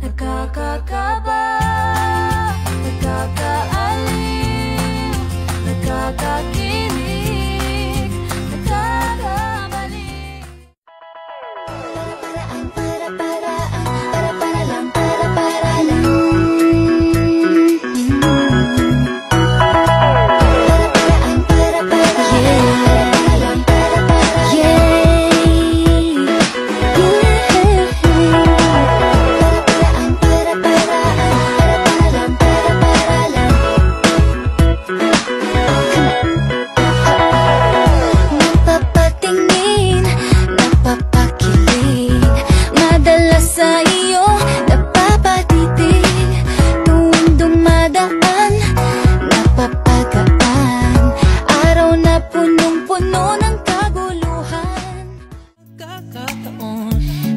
Nakakakaba, nakakaaliw, nakakakilig, nakakabalik. Para lang, para lang.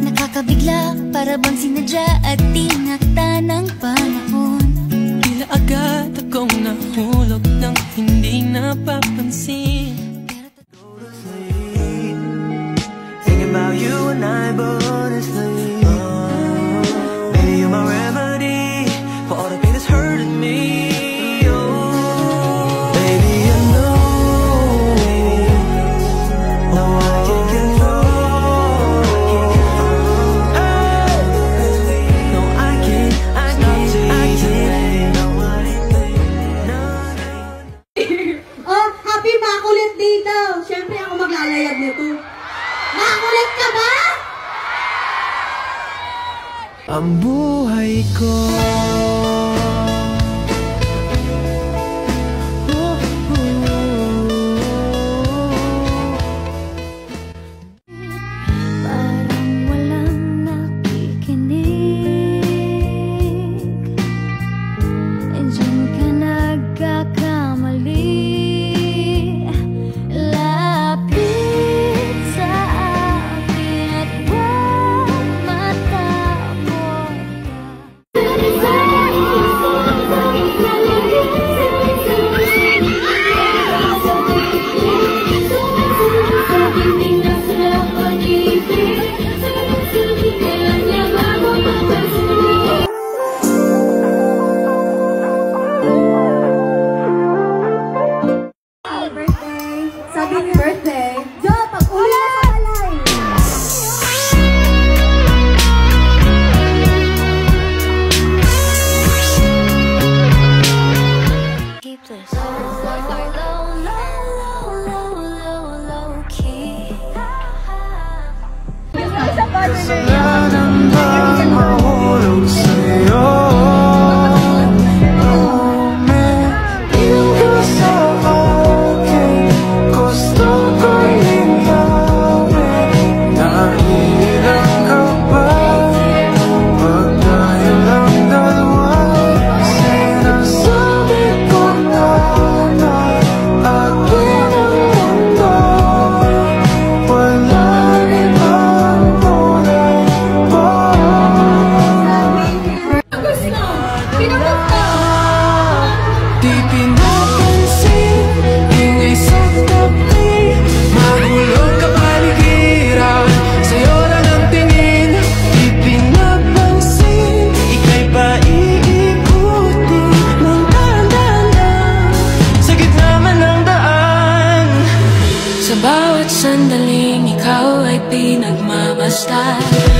Nakakabigla, para bang sinadya at tinakta ng panahon. Tila agad akong nahulog ng hindi napapansin. Thinking about you and I, but honestly, baby, you're my remedy for all the pain that's hurting me. Siyempre ako maglalayag nito. Makulit ka ba? Ang buhay ko Parang walang nakikinig. Diyan ka nagkakamali. Happy birthday! Jo, pag-uli na sa balay! Keep this low key. Kasalanan ba mahulog sa'yo? Sa bawat sandaling ikaw ay pinagmamasdan.